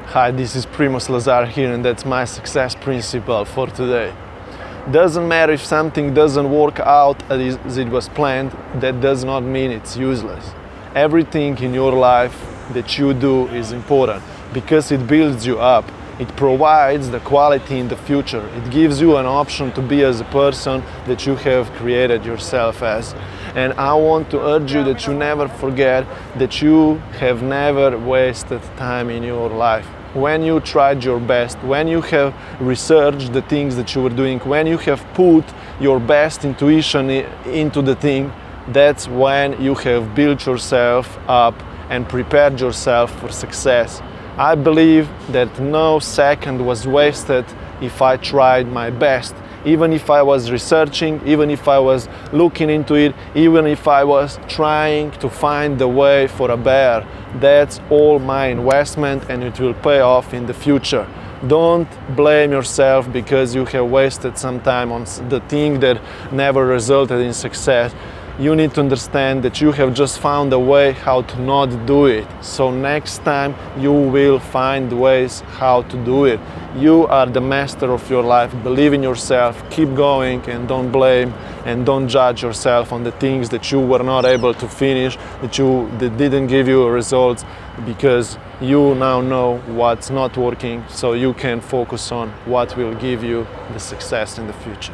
Hi, this is Primoz Lazar here, and that's my success principle for today. Doesn't matter if something doesn't work out as it was planned, that does not mean it's useless. Everything in your life that you do is important because it builds you up. It provides the quality in the future. It gives you an option to be as a person that you have created yourself as. And I want to urge you that you never forget that you have never wasted time in your life. When you tried your best, when you have researched the things that you were doing, when you have put your best intuition into the thing, that's when you have built yourself up and prepared yourself for success. I believe that no second was wasted if I tried my best. Even if I was researching, even if I was looking into it, even if I was trying to find the way for a bear, that's all my investment and it will pay off in the future. Don't blame yourself because you have wasted some time on the thing that never resulted in success. You need to understand that you have just found a way how to not do it. So next time you will find ways how to do it. You are the master of your life. Believe in yourself, keep going, and don't blame and don't judge yourself on the things that you were not able to finish, that didn't give you results, because you now know what's not working, so you can focus on what will give you the success in the future.